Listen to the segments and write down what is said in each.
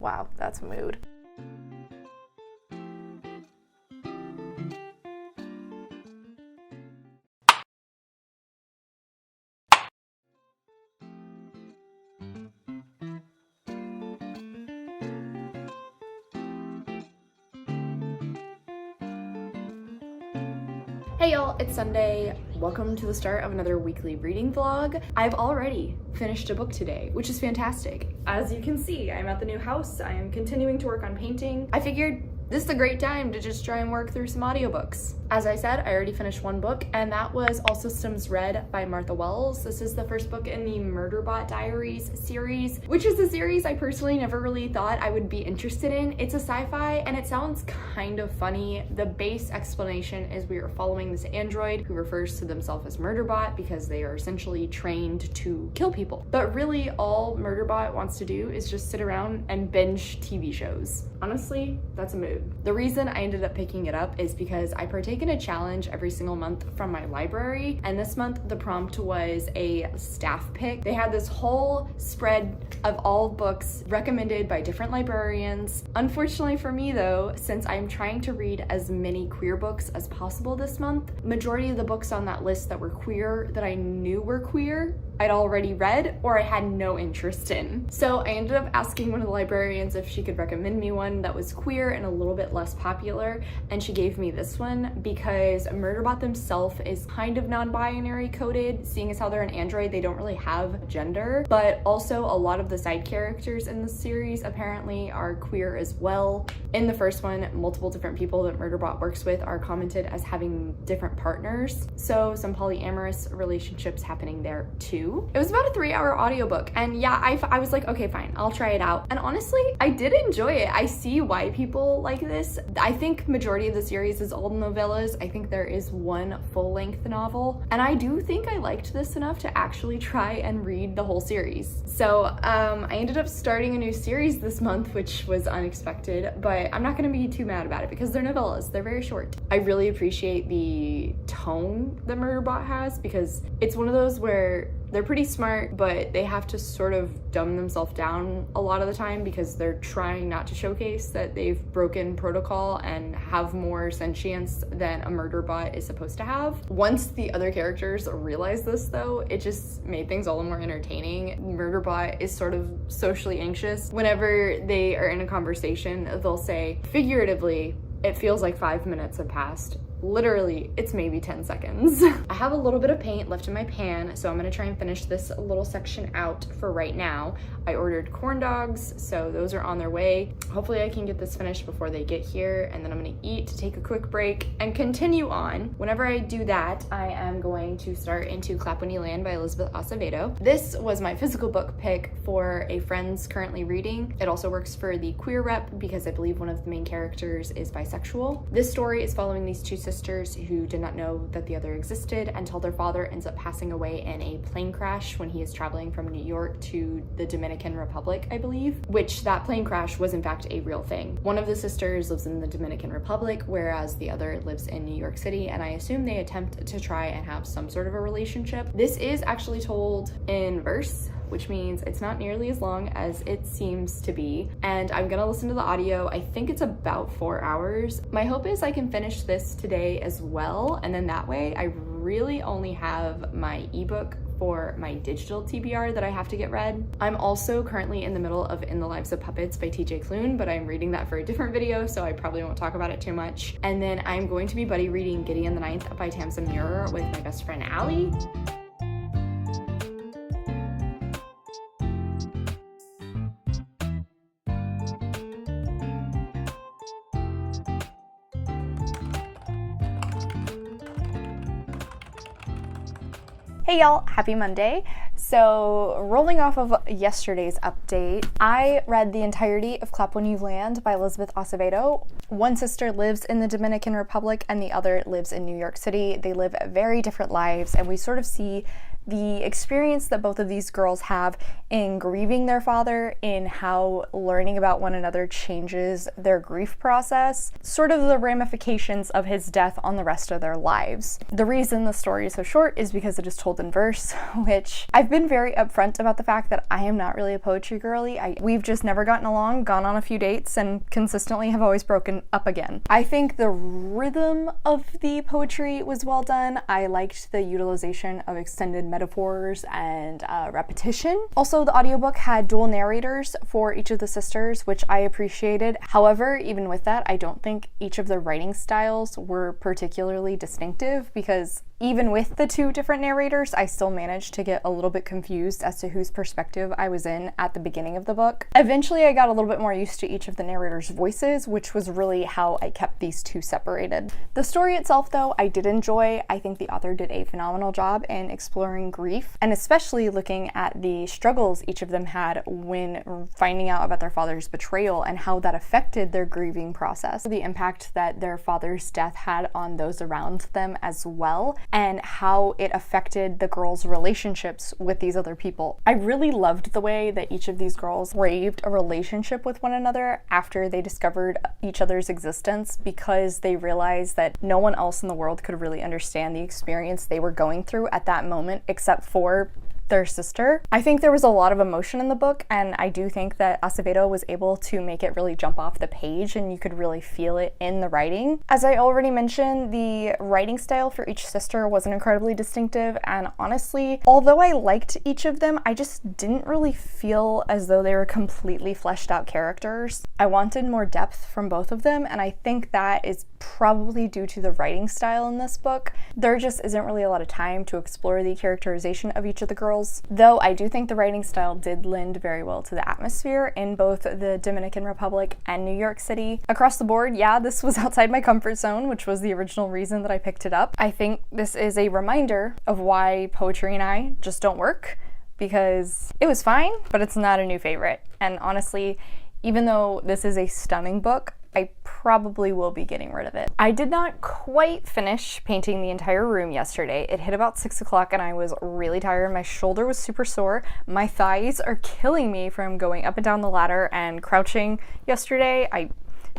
Wow, that's a mood. Hey y'all, it's Sunday. Welcome to the start of another weekly reading vlog. I've already finished a book today, which is fantastic. As you can see, I'm at the new house. I am continuing to work on painting. I figured this is a great time to just try and work through some audiobooks. As I said, I already finished one book, and that was All Systems Red by Martha Wells. This is the first book in the Murderbot Diaries series, which is a series I personally never really thought I would be interested in. It's a sci-fi, and it sounds kind of funny. The base explanation is we are following this android who refers to themselves as Murderbot because they are essentially trained to kill people. But really, all Murderbot wants to do is just sit around and binge TV shows. Honestly, that's a mood. The reason I ended up picking it up is because I partake in a challenge every single month from my library, and this month the prompt was a staff pick. They had this whole spread of all books recommended by different librarians. Unfortunately for me though, since I'm trying to read as many queer books as possible this month, majority of the books on that list that were queer that I knew were queer I'd already read or I had no interest in. So I ended up asking one of the librarians if she could recommend me one that was queer and a little bit less popular, and she gave me this one because Murderbot themselves is kind of non-binary coded. Seeing as how they're an android, they don't really have gender, but also a lot of the side characters in the series apparently are queer as well. In the first one, multiple different people that Murderbot works with are commented as having different partners, so some polyamorous relationships happening there too. It was about a 3-hour audiobook, and yeah, I was like, okay, fine, I'll try it out. And honestly, I did enjoy it. I see why people like this. I think majority of the series is all novellas. I think there is one full-length novel, and I do think I liked this enough to actually try and read the whole series. So I ended up starting a new series this month, which was unexpected, but I'm not gonna be too mad about it because they're novellas. They're very short. I really appreciate the tone that Murderbot has because it's one of those where they're pretty smart, but they have to sort of dumb themselves down a lot of the time because they're trying not to showcase that they've broken protocol and have more sentience than a Murderbot is supposed to have. Once the other characters realize this though, it just made things all the more entertaining. Murderbot is sort of socially anxious. Whenever they are in a conversation, they'll say, figuratively, it feels like 5 minutes have passed. Literally, it's maybe 10 seconds. I have a little bit of paint left in my pan, so I'm gonna try and finish this little section out for right now. I ordered corn dogs, so those are on their way. Hopefully I can get this finished before they get here, and then I'm gonna eat, take a quick break, and continue on. Whenever I do that, I am going to start into Clap When You Land by Elizabeth Acevedo. This was my physical book pick for a friend's currently reading. It also works for the queer rep because I believe one of the main characters is bisexual. This story is following these two sisters who did not know that the other existed until their father ends up passing away in a plane crash when he is traveling from New York to the Dominican Republic, I believe, which that plane crash was in fact a real thing. One of the sisters lives in the Dominican Republic, whereas the other lives in New York City, and I assume they attempt to try and have some sort of a relationship. This is actually told in verse, which means it's not nearly as long as it seems to be. And I'm gonna listen to the audio. I think it's about 4 hours. My hope is I can finish this today as well. And then that way I really only have my ebook for my digital TBR that I have to get read. I'm also currently in the middle of In the Lives of Puppets by TJ Klune, but I'm reading that for a different video, so I probably won't talk about it too much. And then I'm going to be buddy reading Gideon the Ninth by Tamsyn Muir with my best friend Allie. Hey y'all, happy Monday. So rolling off of yesterday's update, I read the entirety of Clap When You Land by Elizabeth Acevedo. One sister lives in the Dominican Republic and the other lives in New York City. They live very different lives, and we sort of see the experience that both of these girls have in grieving their father, in how learning about one another changes their grief process, sort of the ramifications of his death on the rest of their lives. The reason the story is so short is because it is told in verse, which I've been very upfront about the fact that I am not really a poetry girly. We've just never gotten along, gone on a few dates, and consistently have always broken up again. I think the rhythm of the poetry was well done. I liked the utilization of extended metaphors and repetition. Also, the audiobook had dual narrators for each of the sisters, which I appreciated. However, even with that, I don't think each of their writing styles were particularly distinctive, because even with the two different narrators, I still managed to get a little bit confused as to whose perspective I was in at the beginning of the book. Eventually, I got a little bit more used to each of the narrators' voices, which was really how I kept these two separated. The story itself, though, I did enjoy. I think the author did a phenomenal job in exploring grief, and especially looking at the struggles each of them had when finding out about their father's betrayal and how that affected their grieving process, the impact that their father's death had on those around them as well, and how it affected the girls' relationships with these other people. I really loved the way that each of these girls craved a relationship with one another after they discovered each other's existence, because they realized that no one else in the world could really understand the experience they were going through at that moment except for their sister. I think there was a lot of emotion in the book, and I do think that Acevedo was able to make it really jump off the page and you could really feel it in the writing. As I already mentioned, the writing style for each sister wasn't incredibly distinctive, and honestly, although I liked each of them, I just didn't really feel as though they were completely fleshed out characters. I wanted more depth from both of them, and I think that is probably due to the writing style in this book. There just isn't really a lot of time to explore the characterization of each of the girls, though I do think the writing style did lend very well to the atmosphere in both the Dominican Republic and New York City. Across the board, yeah, this was outside my comfort zone, which was the original reason that I picked it up. I think this is a reminder of why poetry and I just don't work, because it was fine, but it's not a new favorite. And honestly, even though this is a stunning book, I probably will be getting rid of it. I did not quite finish painting the entire room yesterday. It hit about 6 o'clock and I was really tired. My shoulder was super sore. My thighs are killing me from going up and down the ladder and crouching yesterday. I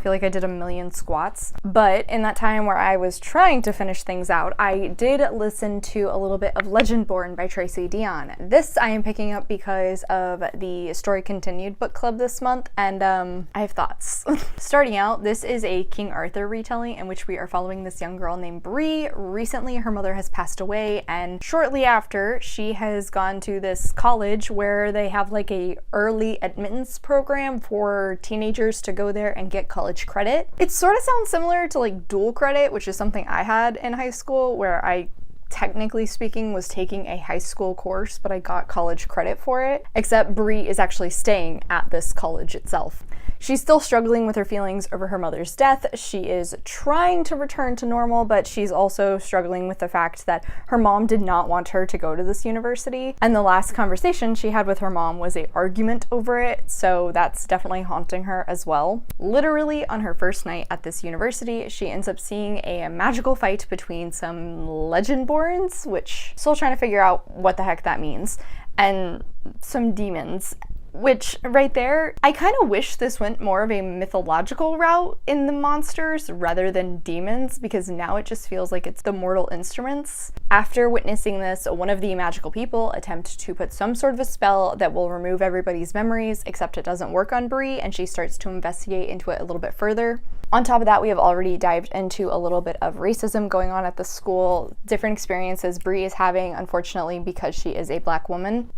feel like I did a million squats. But in that time where I was trying to finish things out, I did listen to a little bit of Legendborn by Tracey deonn. This I am picking up because of the Story Continued book club this month, and I have thoughts. Starting out, this is a King Arthur retelling in which we are following this young girl named Bree. Recently, her mother has passed away, and shortly after, she has gone to this college where they have like a early admittance program for teenagers to go there and get college credit. It sort of sounds similar to like dual credit, which is something I had in high school, where I technically speaking was taking a high school course, but I got college credit for it, except Bree is actually staying at this college itself. She's still struggling with her feelings over her mother's death. She is trying to return to normal, but she's also struggling with the fact that her mom did not want her to go to this university. And the last conversation she had with her mom was an argument over it, so that's definitely haunting her as well. Literally on her first night at this university, she ends up seeing a magical fight between some Legendborns, which still trying to figure out what the heck that means, and some demons. Which, right there, I kind of wish this went more of a mythological route in the monsters rather than demons, because now it just feels like it's the mortal instruments. After witnessing this, one of the magical people attempt to put some sort of a spell that will remove everybody's memories, except it doesn't work on Bree, and she starts to investigate into it a little bit further. On top of that, we have already dived into a little bit of racism going on at the school, different experiences Bree is having, unfortunately, because she is a Black woman.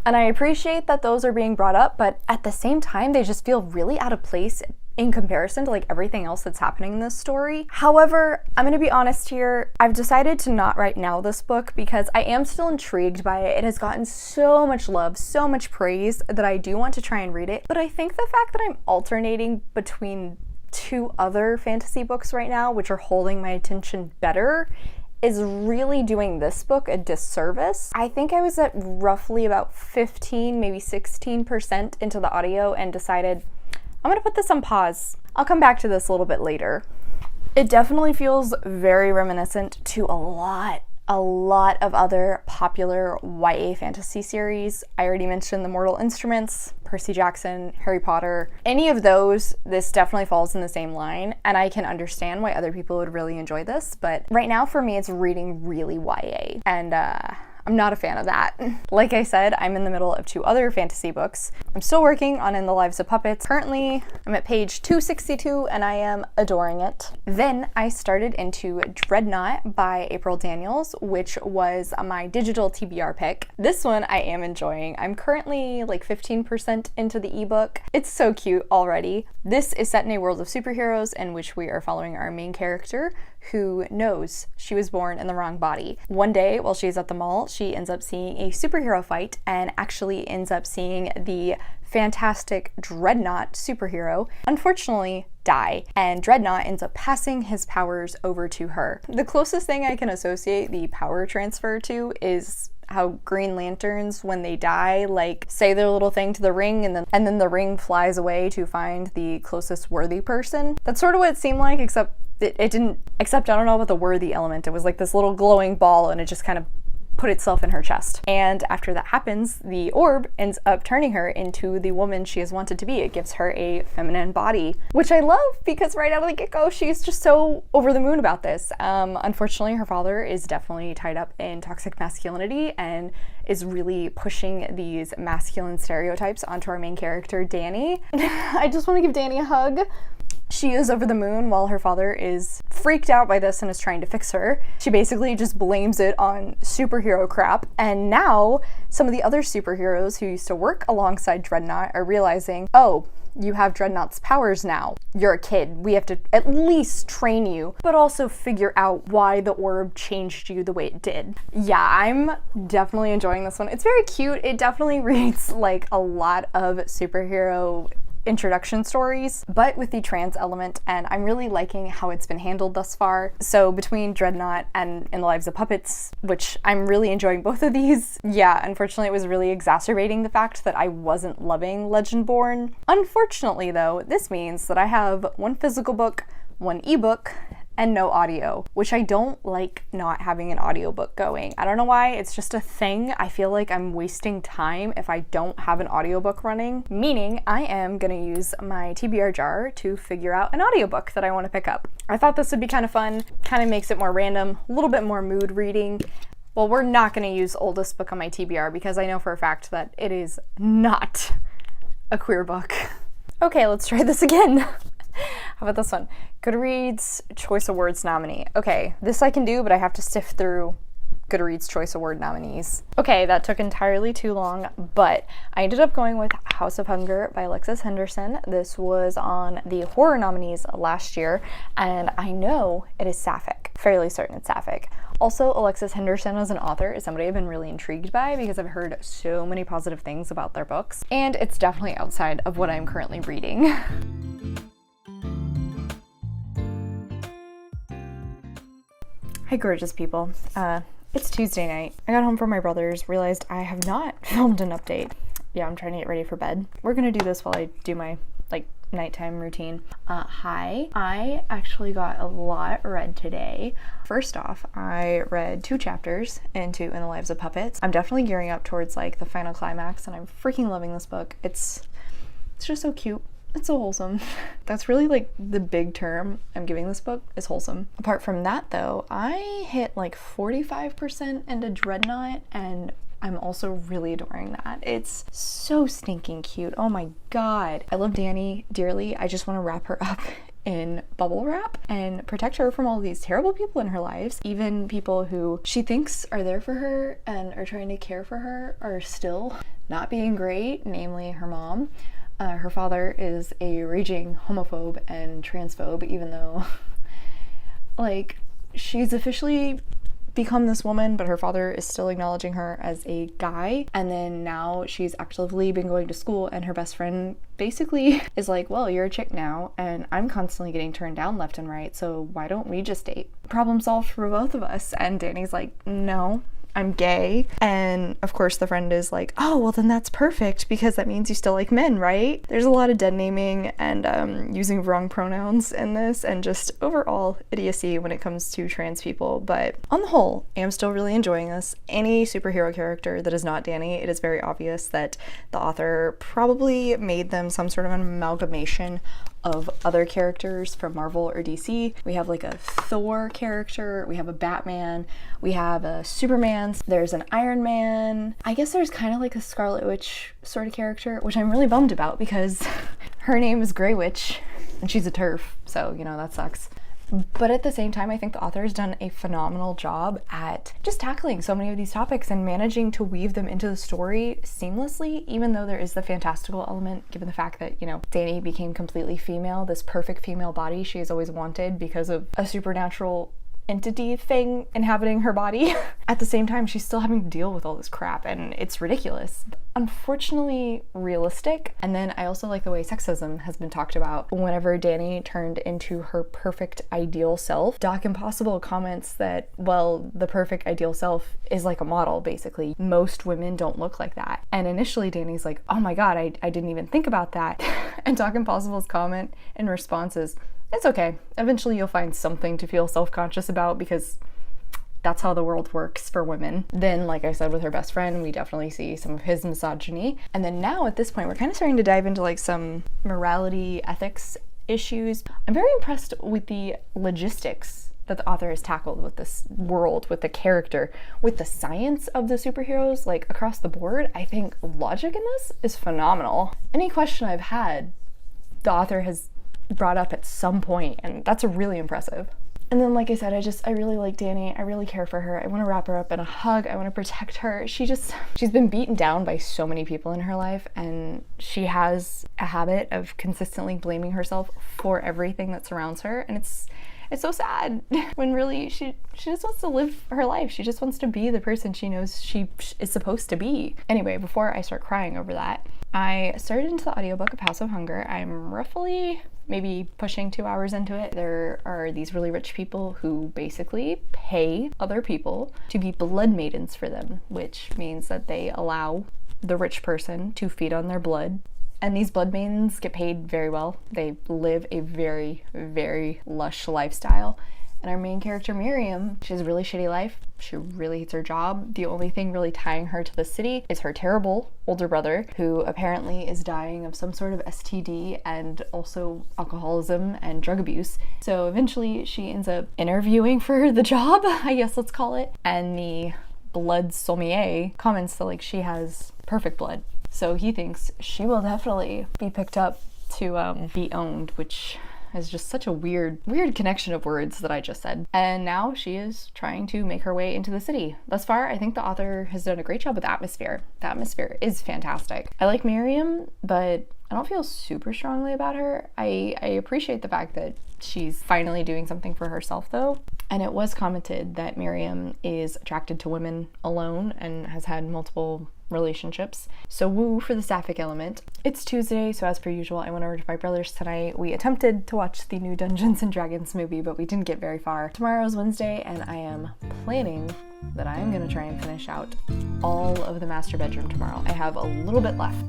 And I appreciate that those are being brought up, but at the same time, they just feel really out of place in comparison to like everything else that's happening in this story. However, I'm gonna be honest here, I've decided to not write now this book because I am still intrigued by it. It has gotten so much love, so much praise that I do want to try and read it, but I think the fact that I'm alternating between two other fantasy books right now, which are holding my attention better, is really doing this book a disservice. I think I was at roughly about 15, maybe 16% into the audio and decided, I'm gonna put this on pause. I'll come back to this a little bit later. It definitely feels very reminiscent to a lot a lot of other popular YA fantasy series. I already mentioned The Mortal Instruments, Percy Jackson, Harry Potter. Any of those, this definitely falls in the same line, and I can understand why other people would really enjoy this, but right now for me it's reading really YA, and I'm not a fan of that. Like I said, I'm in the middle of 2 other fantasy books. I'm still working on In the Lives of Puppets. Currently, I'm at page 262 and I am adoring it. Then I started into Dreadnought by April Daniels, which was my digital TBR pick. This one I am enjoying. I'm currently like 15% into the ebook. It's so cute already. This is set in a world of superheroes in which we are following our main character, who knows she was born in the wrong body. One day while she's at the mall, she ends up seeing a superhero fight and actually ends up seeing the fantastic Dreadnought superhero unfortunately die, and Dreadnought ends up passing his powers over to her. The closest thing I can associate the power transfer to is how Green Lanterns, when they die, like say their little thing to the ring and then the ring flies away to find the closest worthy person. That's sort of what it seemed like, except it didn't, except I don't know about the worthy element. It was like this little glowing ball and it just kind of put itself in her chest. And after that happens, the orb ends up turning her into the woman she has wanted to be. It gives her a feminine body, which I love because right out of the get-go, she's just so over the moon about this. Unfortunately, her father is definitely tied up in toxic masculinity and is really pushing these masculine stereotypes onto our main character, Danny. I just want to give Danny a hug. She is over the moon while her father is freaked out by this and is trying to fix her. She basically just blames it on superhero crap, and now some of the other superheroes who used to work alongside Dreadnought are realizing, oh, you have Dreadnought's powers now. You're a kid. We have to at least train you, but also figure out why the orb changed you the way it did. Yeah, I'm definitely enjoying this one. It's very cute. It definitely reads like a lot of superhero introduction stories, but with the trans element, and I'm really liking how it's been handled thus far. So between Dreadnought and In the Lives of Puppets, which I'm really enjoying both of these, yeah, unfortunately it was really exacerbating the fact that I wasn't loving Legendborn. Unfortunately though, this means that I have 1 physical book, 1 ebook, and no audio, which I don't like not having an audiobook going. I don't know why, it's just a thing. I feel like I'm wasting time if I don't have an audiobook running, meaning I am gonna use my TBR jar to figure out an audiobook that I want to pick up. I thought this would be kind of fun, kind of makes it more random, a little bit more mood reading. Well, we're not gonna use oldest book on my TBR because I know for a fact that it is not a queer book. Okay, let's try this again. How about this one? Goodreads Choice Awards nominee. Okay, this I can do, but I have to sift through Goodreads Choice Award nominees. Okay, that took entirely too long, but I ended up going with House of Hunger by Alexis Henderson. This was on the horror nominees last year, and I know it is sapphic. Fairly certain it's sapphic. Also, Alexis Henderson as an author is somebody I've been really intrigued by because I've heard so many positive things about their books, and it's definitely outside of what I'm currently reading. Hi gorgeous people. It's Tuesday night. I got home from my brother's, realized I have not filmed an update. Yeah, I'm trying to get ready for bed. We're gonna do this while I do my nighttime routine. Hi. I actually got a lot read today. First off, I read 2 chapters into In the Lives of Puppets. I'm definitely gearing up towards like the final climax and I'm freaking loving this book. It's just so cute. It's so wholesome. That's really like the big term I'm giving this book is wholesome. Apart from that though, I hit like 45% into Dreadnought and I'm also really adoring that. It's so stinking cute. Oh my god. I love Danny dearly. I just want to wrap her up in bubble wrap and protect her from all these terrible people in her lives. Even people who she thinks are there for her and are trying to care for her are still not being great, namely her mom. Her father is a raging homophobe and transphobe, even though, like, she's officially become this woman, but her father is still acknowledging her as a guy. And then now she's actively been going to school, and her best friend basically is like, well, you're a chick now, and I'm constantly getting turned down left and right, so why don't we just date? Problem solved for both of us. And Danny's like, no, I'm gay. And of course the friend is like, oh, well then that's perfect because that means you still like men, right? There's a lot of dead naming and using wrong pronouns in this, and just overall idiocy when it comes to trans people. But on the whole, I am still really enjoying this. Any superhero character that is not Dani, it is very obvious that the author probably made them some sort of an amalgamation of other characters from Marvel or DC. We have like a Thor character, we have a Batman, we have a Superman, there's an Iron Man. I guess there's kind of like a Scarlet Witch sort of character, which I'm really bummed about because her name is Grey Witch and she's a TERF, so you know, that sucks. But at the same time, I think the author has done a phenomenal job at just tackling so many of these topics and managing to weave them into the story seamlessly, even though there is the fantastical element, given the fact that, you know, Dani became completely female, this perfect female body she has always wanted because of a supernatural entity thing inhabiting her body. At the same time, she's still having to deal with all this crap, and it's ridiculous. Unfortunately realistic. And then I also like the way sexism has been talked about. Whenever Dani turned into her perfect ideal self, Doc Impossible comments that, well, the perfect ideal self is like a model, basically. Most women don't look like that. And initially Dani's like, oh my god, I didn't even think about that. And Doc Impossible's comment in response is, it's okay. Eventually you'll find something to feel self-conscious about because that's how the world works for women. Then, like I said, with her best friend, we definitely see some of his misogyny. And then now at this point, we're kind of starting to dive into like some morality, ethics issues. I'm very impressed with the logistics that the author has tackled with this world, with the character, with the science of the superheroes, like across the board. I think logic in this is phenomenal. Any question I've had, the author has brought up at some point, and that's really impressive. And then, like I said, I really like Dani. I really care for her. I want to wrap her up in a hug. I want to protect her. She's been beaten down by so many people in her life, and she has a habit of consistently blaming herself for everything that surrounds her, and it's so sad when really she just wants to live her life. She just wants to be the person she knows she is supposed to be. Anyway, before I start crying over that, I started into the audiobook of House of Hunger. I'm roughly maybe pushing 2 hours into it. There are these really rich people who basically pay other people to be blood maidens for them, which means that they allow the rich person to feed on their blood. And these blood maidens get paid very well. They live a very, very lush lifestyle. And our main character, Miriam, she has a really shitty life. She really hates her job. The only thing really tying her to the city is her terrible older brother, who apparently is dying of some sort of STD and also alcoholism and drug abuse. So eventually she ends up interviewing for the job, I guess let's call it. And the blood sommelier comments that like she has perfect blood. So he thinks she will definitely be picked up to be owned, which is just such a weird connection of words that I just said. And now she is trying to make her way into the city. Thus far, I think the author has done a great job with atmosphere. The atmosphere is fantastic. I like Miriam, but I don't feel super strongly about her. I appreciate the fact that she's finally doing something for herself though. And it was commented that Miriam is attracted to women alone and has had multiple relationships. So woo for the sapphic element. It's Tuesday, so as per usual, I went over to my brother's tonight. We attempted to watch the new Dungeons and Dragons movie, but we didn't get very far. Tomorrow is Wednesday, and I am planning that I am gonna try and finish out all of the master bedroom tomorrow. I have a little bit left.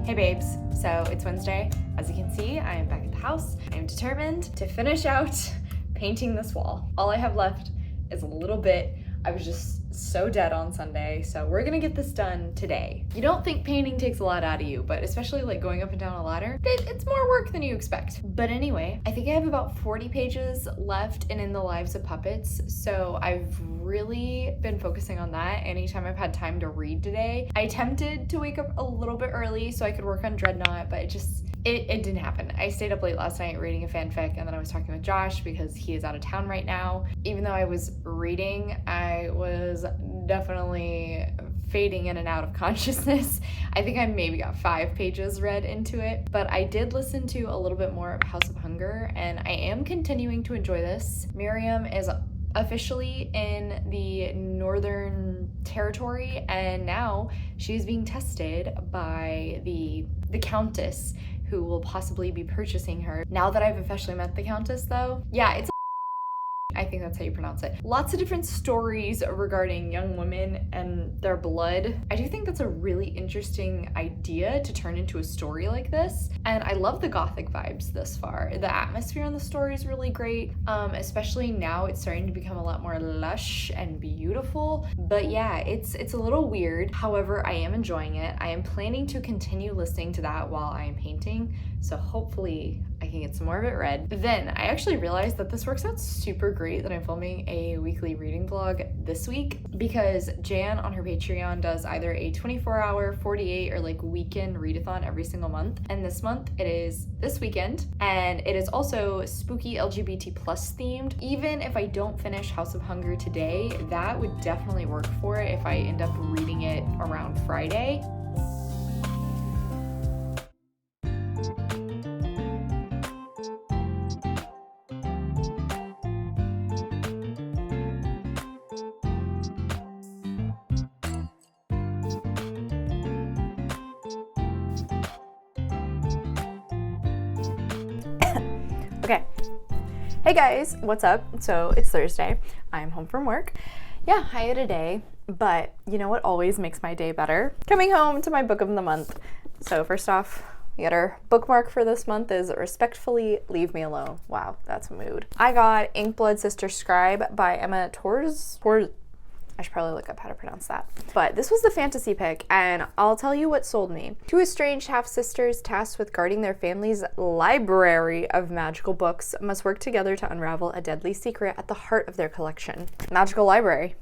Hey babes, so it's Wednesday. As you can see, I am back at the house. I am determined to finish out painting this wall. All I have left is a little bit. I was just so dead on Sunday, so we're gonna get this done today. You don't think painting takes a lot out of you, but especially like going up and down a ladder, it's more work than you expect. But anyway, I think I have about 40 pages left in the Lives of Puppets, so I've really been focusing on that anytime I've had time to read today. I attempted to wake up a little bit early so I could work on Dreadnought, but it didn't happen. I stayed up late last night reading a fanfic, and then I was talking with Josh because he is out of town right now. Even though I was reading, I was definitely fading in and out of consciousness. I think I maybe got 5 pages read into it, but I did listen to a little bit more of House of Hunger, and I am continuing to enjoy this. Miriam is officially in the Northern Territory, and now she's being tested by the Countess, who will possibly be purchasing her. Now that I've officially met the Countess though, yeah, it's I think that's how you pronounce it. Lots of different stories regarding young women and their blood. I do think that's a really interesting idea to turn into a story like this. And I love the gothic vibes thus far. The atmosphere in the story is really great, especially now it's starting to become a lot more lush and beautiful. But yeah, it's a little weird. However, I am enjoying it. I am planning to continue listening to that while I am painting. So hopefully I can get some more of it read. Then I actually realized that this works out super great that I'm filming a weekly reading vlog this week, because Jan on her Patreon does either a 24-hour, 48, or like weekend readathon every single month. And this month it is this weekend, and it is also spooky LGBT plus themed. Even if I don't finish House of Hunger today, that would definitely work for it if I end up reading it around Friday. Okay. Hey guys, what's up? So it's Thursday. I'm home from work. Yeah, I had a day, but you know what always makes my day better? Coming home to my book of the month. So first off, we got our bookmark for this month is Respectfully Leave Me Alone. Wow, that's a mood. I got Inkblood Sister Scribe by Emma Tors. I should probably look up how to pronounce that. But this was the fantasy pick, and I'll tell you what sold me. Two estranged half-sisters tasked with guarding their family's library of magical books must work together to unravel a deadly secret at the heart of their collection. Magical library.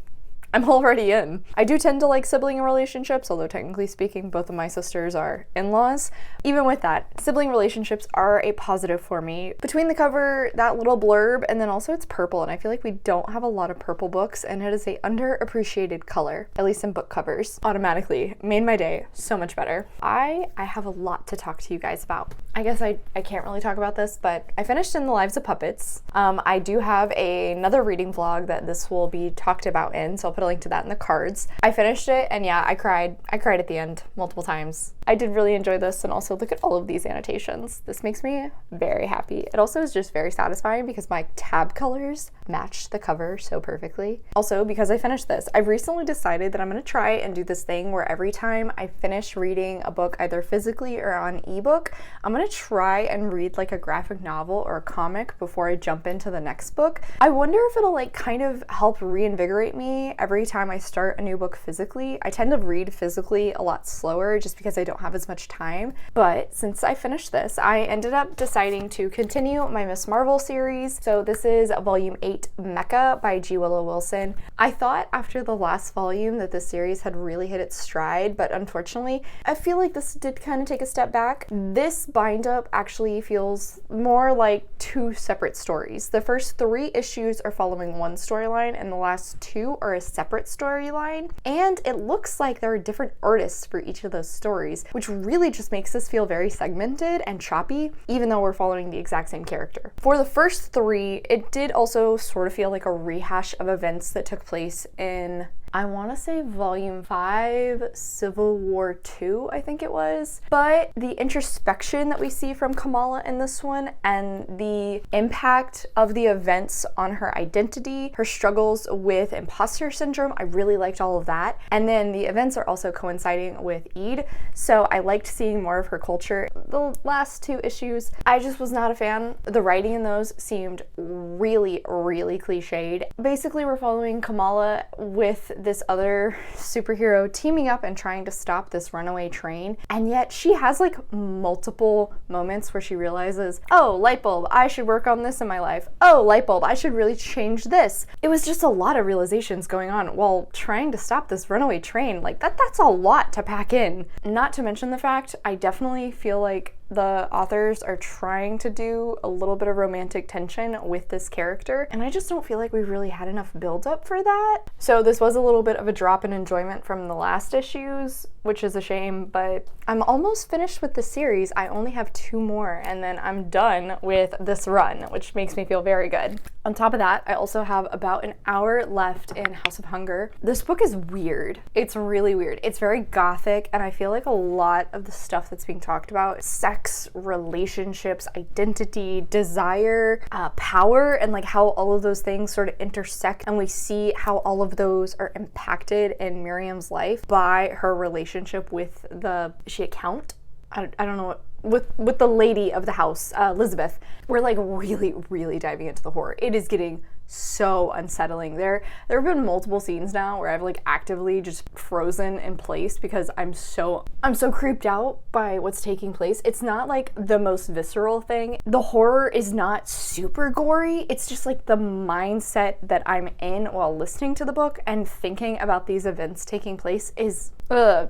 I'm already in. I do tend to like sibling relationships, although technically speaking, both of my sisters are in-laws. Even with that, sibling relationships are a positive for me. Between the cover, that little blurb, and then also it's purple, and I feel like we don't have a lot of purple books, and it is a underappreciated color, at least in book covers. Automatically made my day so much better. I have a lot to talk to you guys about. I guess I can't really talk about this, but I finished In the Lives of Puppets. I do have another reading vlog that this will be talked about in, so I'll put a link to that in the cards. I finished it, and yeah, I cried at the end multiple times. I did really enjoy this, and also look at all of these annotations. This makes me very happy. It also is just very satisfying because my tab colors matched the cover so perfectly. Also, because I finished this, I've recently decided that I'm going to try and do this thing where every time I finish reading a book, either physically or on ebook, I'm going to try and read like a graphic novel or a comic before I jump into the next book. I wonder if it'll like kind of help reinvigorate me every time I start a new book physically. I tend to read physically a lot slower just because I don't have as much time. But since I finished this, I ended up deciding to continue my Miss Marvel series. So this is volume 8, Mecca by G. Willow Wilson. I thought after the last volume that this series had really hit its stride, but unfortunately, I feel like this did kind of take a step back. This bind up actually feels more like two separate stories. The first 3 issues are following one storyline, and the last 2 are a separate storyline, and it looks like there are different artists for each of those stories, which really just makes this feel very segmented and choppy, even though we're following the exact same character. For the first 3, it did also sort of feel like a rehash of events that took place in, I want to say volume 5, Civil War II, I think it was. But the introspection that we see from Kamala in this one, and the impact of the events on her identity, her struggles with imposter syndrome, I really liked all of that. And then the events are also coinciding with Eid, so I liked seeing more of her culture. The last 2 issues, I just was not a fan. The writing in those seemed really, really cliched. Basically, we're following Kamala with this other superhero teaming up and trying to stop this runaway train, and yet she has like multiple moments where she realizes, oh, light bulb, I should work on this in my life. Oh, light bulb, I should really change this. It was just a lot of realizations going on while trying to stop this runaway train. Like that's a lot to pack in. Not to mention the fact, I definitely feel like the authors are trying to do a little bit of romantic tension with this character, and I just don't feel like we really had enough build up for that. So this was a little bit of a drop in enjoyment from the last issues, which is a shame, but I'm almost finished with the series. I only have 2 more and then I'm done with this run, which makes me feel very good. On top of that, I also have about an hour left in House of Hunger. This book is weird. It's really weird. It's very gothic, and I feel like a lot of the stuff that's being talked about, sex, relationships, identity, desire, power, and like how all of those things sort of intersect, and we see how all of those are impacted in Miriam's life by her relationship with is she a count? I don't know with the lady of the house, Elizabeth. We're like really diving into the horror. It is getting so unsettling. There have been multiple scenes now where I've like actively just frozen in place because I'm so creeped out by what's taking place. It's not like the most visceral thing. The horror is not super gory. It's just like the mindset that I'm in while listening to the book and thinking about these events taking place is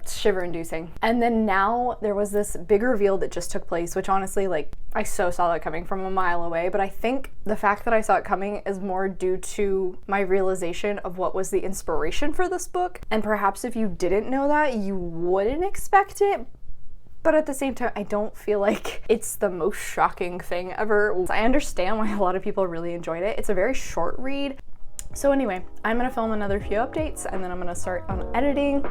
shiver-inducing. And then now there was this big reveal that just took place, which honestly, like, I so saw that coming from a mile away, but I think the fact that I saw it coming is more due to my realization of what was the inspiration for this book. And perhaps if you didn't know that, you wouldn't expect it. But at the same time, I don't feel like it's the most shocking thing ever. I understand why a lot of people really enjoyed it. It's a very short read. So anyway, I'm gonna film another few updates and then I'm gonna start on editing.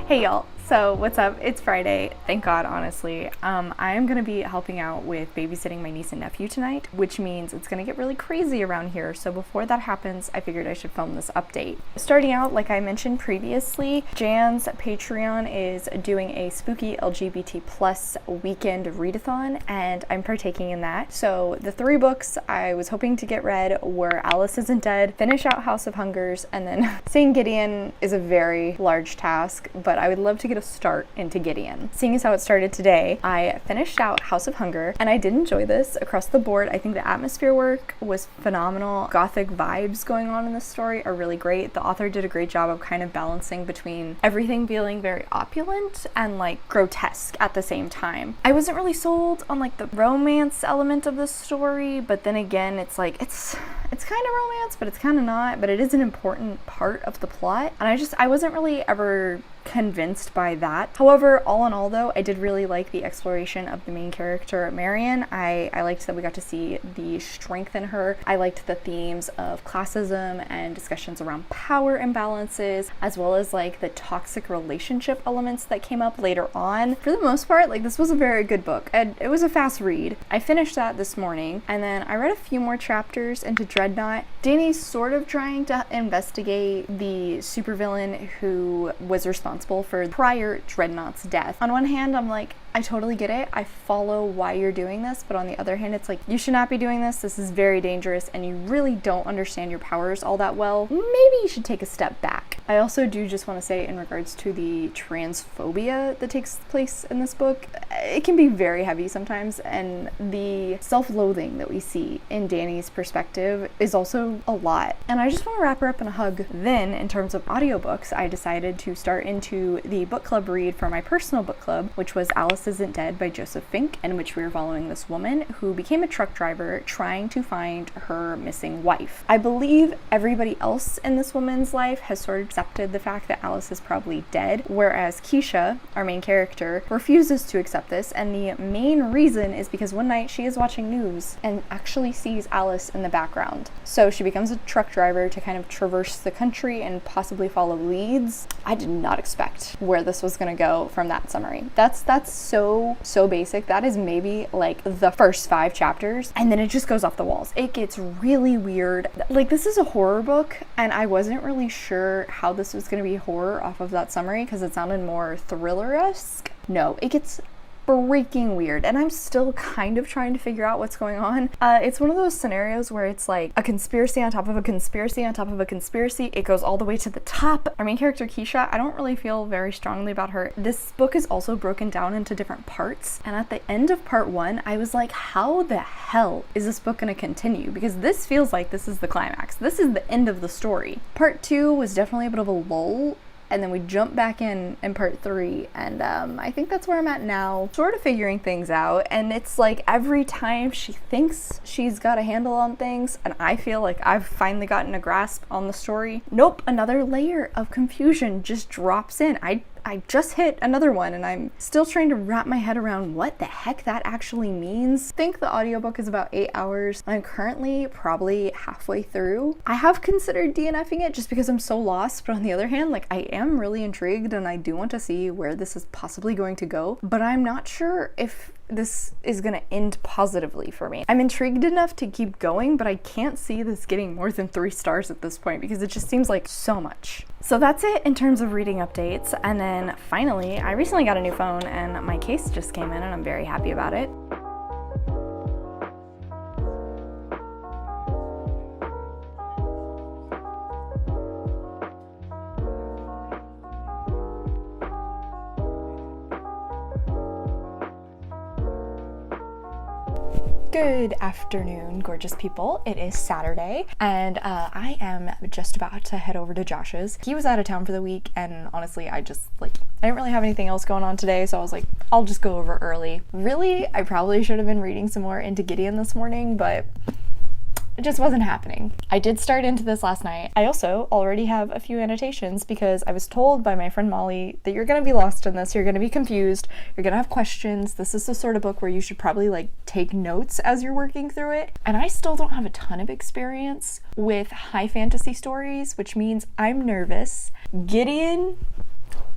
Hey y'all, so what's up? It's Friday, thank God, honestly. I'm gonna be helping out with babysitting my niece and nephew tonight, which means it's gonna get really crazy around here. So before that happens, I figured I should film this update. Starting out, like I mentioned previously, Jan's Patreon is doing a spooky LGBT plus weekend readathon, and I'm partaking in that. So the 3 books I was hoping to get read were Alice Isn't Dead, finish out House of Hungers, and then seeing Gideon is a very large task, but I would love to get a start into Gideon. Seeing as how it started today, I finished out House of Hunger, and I did enjoy this across the board. I think the atmosphere work was phenomenal. Gothic vibes going on in this story are really great. The author did a great job of kind of balancing between everything feeling very opulent and like grotesque at the same time. I wasn't really sold on like the romance element of this story, but then again, it's like, it's kind of romance, but it's kind of not, but it is an important part of the plot. And I wasn't really ever convinced by that. However, all in all though, I did really like the exploration of the main character, Marion. I liked that we got to see the strength in her. I liked the themes of classism and discussions around power imbalances, as well as like the toxic relationship elements that came up later on. For the most part, like this was a very good book, and it was a fast read. I finished that this morning, and then I read a few more chapters into Dreadnought. Danny's sort of trying to investigate the supervillain who was responsible for prior Dreadnought's death. On one hand, I'm like, I totally get it. I follow why you're doing this, but on the other hand, it's like, you should not be doing this. This is very dangerous, and you really don't understand your powers all that well. Maybe you should take a step back. I also do just want to say, in regards to the transphobia that takes place in this book, it can be very heavy sometimes, and the self-loathing that we see in Danny's perspective is also a lot. And I just want to wrap her up in a hug. Then, in terms of audiobooks, I decided to start into the book club read for my personal book club, which was Alice Isn't Dead by Joseph Fink, in which we were following this woman who became a truck driver trying to find her missing wife. I believe everybody else in this woman's life has sort of accepted the fact that Alice is probably dead, whereas 𝗖cie, our main character, refuses to accept this, and the main reason is because one night she is watching news and actually sees Alice in the background. So she becomes a truck driver to kind of traverse the country and possibly follow leads. I did not expect where this was going to go from that summary. That's so basic. That is maybe like the first 5 chapters, and then it just goes off the walls. It gets really weird. Like, this is a horror book, and I wasn't really sure how this was going to be horror off of that summary because it sounded more thriller-esque. No, it gets freaking weird, and I'm still kind of trying to figure out what's going on. It's one of those scenarios where it's like a conspiracy on top of a conspiracy on top of a conspiracy. It goes all the way to the top. Our main character, 𝗖cie, I don't really feel very strongly about her. This book is also broken down into different parts, and at the end of part 1, I was like, how the hell is this book going to continue? Because this feels like this is the climax. This is the end of the story. Part 2 was definitely a bit of a lull, and then we jump back in part 3, and I think that's where I'm at now, sort of figuring things out. And it's like every time she thinks she's got a handle on things and I feel like I've finally gotten a grasp on the story, nope, another layer of confusion just drops in. I just hit another one, and I'm still trying to wrap my head around what the heck that actually means. I think the audiobook is about 8 hours. I'm currently probably halfway through. I have considered DNFing it just because I'm so lost, but on the other hand, like, I am really intrigued and I do want to see where this is possibly going to go, but I'm not sure if this is gonna end positively for me. I'm intrigued enough to keep going, but I can't see this getting more than 3 stars at this point because it just seems like so much. So that's it in terms of reading updates. And then finally, I recently got a new phone and my case just came in and I'm very happy about it. Good afternoon, gorgeous people. It is Saturday, and I am just about to head over to Josh's. He was out of town for the week, and honestly, I didn't really have anything else going on today, so I was like, I'll just go over early. Really, I probably should have been reading some more into Gideon this morning, but it just wasn't happening. I did start into this last night. I also already have a few annotations because I was told by my friend Molly that you're gonna be lost in this, you're gonna be confused, you're gonna have questions. This is the sort of book where you should probably like take notes as you're working through it. And I still don't have a ton of experience with high fantasy stories, which means I'm nervous. Gideon,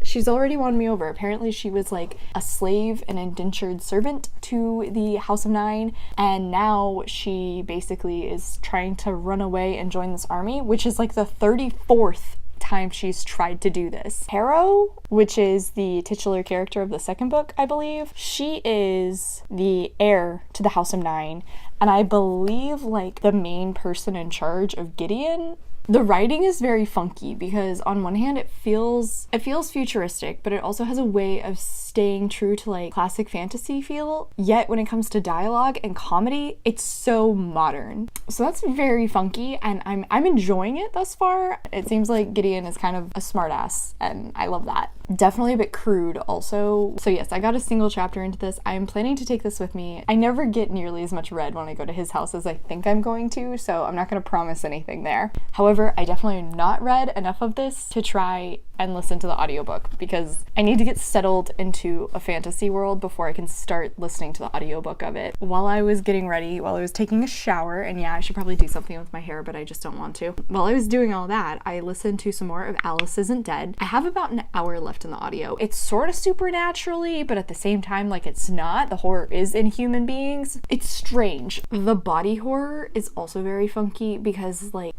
she's already won me over. Apparently she was like a slave, an indentured servant to the House of Nine, and now she basically is trying to run away and join this army, which is like the 34th time she's tried to do this. Harrow, which is the titular character of the second book, I believe, she is the heir to the House of Nine, and I believe like the main person in charge of Gideon. The writing is very funky because on one hand it feels futuristic, but it also has a way of staying true to like classic fantasy feel, yet when it comes to dialogue and comedy, it's so modern. So that's very funky, and I'm enjoying it thus far. It seems like Gideon is kind of a smartass, and I love that. Definitely a bit crude also. So yes, I got a single chapter into this. I am planning to take this with me. I never get nearly as much read when I go to his house as I think I'm going to, so I'm not going to promise anything there. However, I definitely have not read enough of this to try and listen to the audiobook because I need to get settled into a fantasy world before I can start listening to the audiobook of it. While I was getting ready, while I was taking a shower, and yeah, I should probably do something with my hair, but I just don't want to. While I was doing all that, I listened to some more of Alice Isn't Dead. I have about an hour left in the audio. It's sort of supernaturally, but at the same time, like, it's not. The horror is in human beings. It's strange. The body horror is also very funky because, like,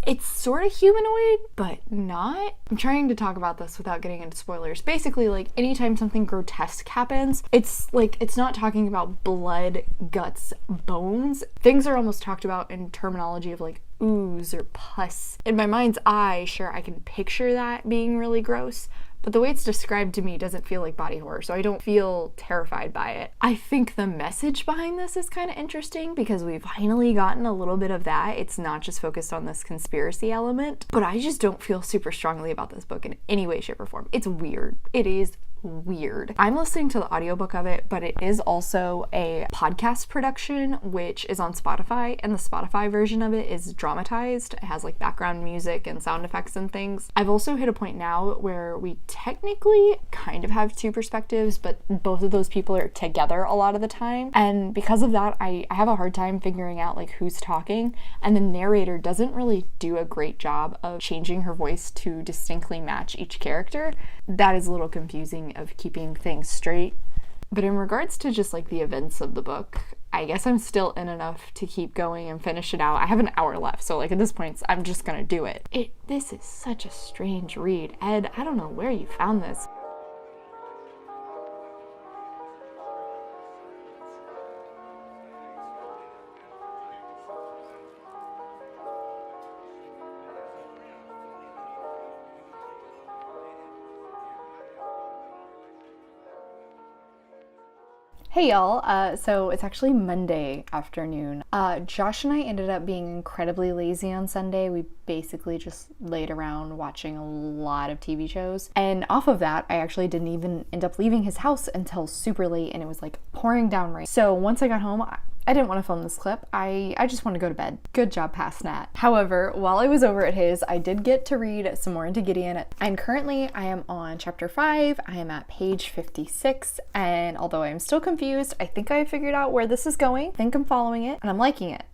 it's sort of humanoid, but not. I'm trying to talk about this without getting into spoilers. Basically, like, anytime something grotesque happens, it's like, it's not talking about blood, guts, bones. Things are almost talked about in terminology of like ooze or pus. In my mind's eye, sure, I can picture that being really gross, but the way it's described to me doesn't feel like body horror, so I don't feel terrified by it. I think the message behind this is kind of interesting because we've finally gotten a little bit of that. It's not just focused on this conspiracy element, but I just don't feel super strongly about this book in any way, shape, or form. It's weird. It is weird. I'm listening to the audiobook of it, but it is also a podcast production, which is on Spotify, and the Spotify version of it is dramatized. It has like background music and sound effects and things. I've also hit a point now where we technically kind of have two perspectives, but both of those people are together a lot of the time, and because of that, I have a hard time figuring out like who's talking, and the narrator doesn't really do a great job of changing her voice to distinctly match each character. That is a little confusing of keeping things straight. But in regards to just like the events of the book, I guess I'm still in enough to keep going and finish it out. I have an hour left, so like at this point, I'm just gonna do it. This is such a strange read. Ed, I don't know where you found this. Hey y'all, so it's actually Monday afternoon. Josh and I ended up being incredibly lazy on Sunday. We basically just laid around watching a lot of TV shows. And off of that, I actually didn't even end up leaving his house until super late, and it was like pouring down rain. So once I got home, I didn't want to film this clip. I just want to go to bed. Good job, past Nat. However, while I was over at his, I did get to read some more into Gideon. And currently I am on chapter 5. I am at page 56. And although I am still confused, I think I figured out where this is going. I think I'm following it and I'm liking it.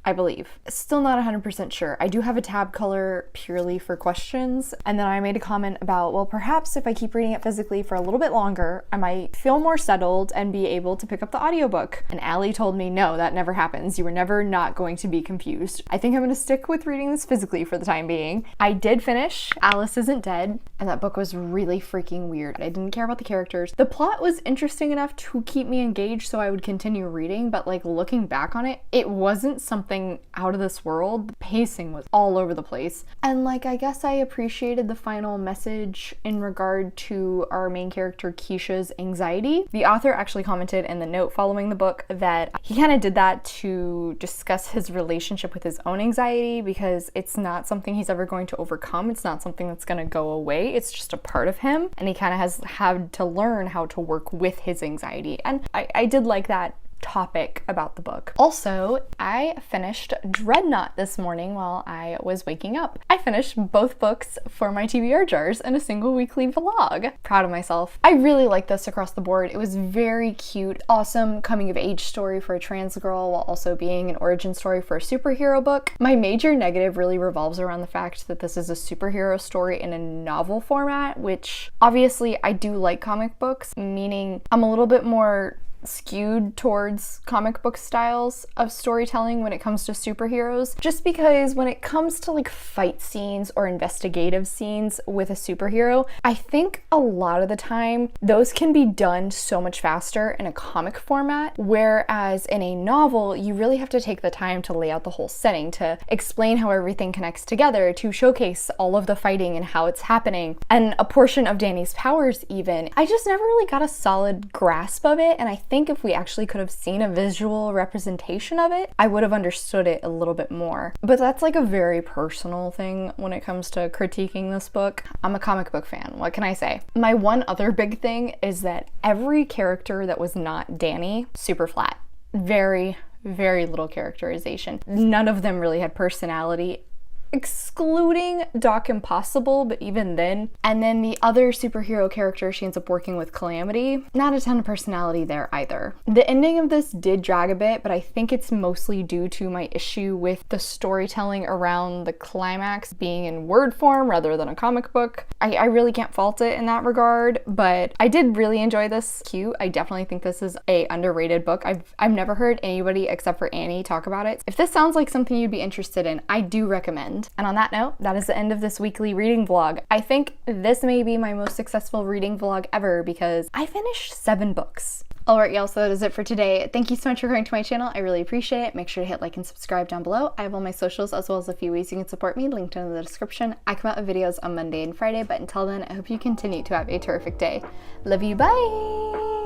I believe. Still not 100% sure. I do have a tab color purely for questions. And then I made a comment about, well, perhaps if I keep reading it physically for a little bit longer, I might feel more settled and be able to pick up the audiobook. And Allie told me, no, that never happens. You are never not going to be confused. I think I'm going to stick with reading this physically for the time being. I did finish Alice Isn't Dead, and that book was really freaking weird. I didn't care about the characters. The plot was interesting enough to keep me engaged, so I would continue reading, but like looking back on it, it wasn't something out of this world. The pacing was all over the place. And like, I guess I appreciated the final message in regard to our main character Keisha's anxiety. The author actually commented in the note following the book that he kind of did that to discuss his relationship with his own anxiety, because it's not something he's ever going to overcome. It's not something that's going to go away. It's just a part of him, and he kind of has had to learn how to work with his anxiety. And I did like that topic about the book. Also, I finished Dreadnought this morning while I was waking up. I finished both books for my TBR jars in a single weekly vlog. Proud of myself. I really like this across the board. It was very cute, awesome coming of age story for a trans girl while also being an origin story for a superhero book. My major negative really revolves around the fact that this is a superhero story in a novel format, which obviously I do like comic books, meaning I'm a little bit more skewed towards comic book styles of storytelling when it comes to superheroes, just because when it comes to like fight scenes or investigative scenes with a superhero, I think a lot of the time those can be done so much faster in a comic format, whereas in a novel you really have to take the time to lay out the whole setting, to explain how everything connects together, to showcase all of the fighting and how it's happening, and a portion of Danny's powers even. I just never really got a solid grasp of it, and I think if we actually could have seen a visual representation of it, I would have understood it a little bit more. But that's like a very personal thing when it comes to critiquing this book. I'm a comic book fan, what can I say? My one other big thing is that every character that was not Danny, super flat. Very, very little characterization. None of them really had personality, excluding Doc Impossible, but even then. And then the other superhero character she ends up working with, Calamity, not a ton of personality there either. The ending of this did drag a bit, but I think it's mostly due to my issue with the storytelling around the climax being in word form rather than a comic book. I really can't fault it in that regard, but I did really enjoy this. Cute. I definitely think this is a underrated book. I've never heard anybody except for Annie talk about it. If this sounds like something you'd be interested in, I do recommend. And on that note, that is the end of this weekly reading vlog. I think this may be my most successful reading vlog ever because I finished 7 books. Alright y'all, so that is it for today. Thank you so much for coming to my channel. I really appreciate it. Make sure to hit like and subscribe down below. I have all my socials as well as a few ways you can support me linked in the description. I come out with videos on Monday and Friday, but until then, I hope you continue to have a terrific day. Love you, bye!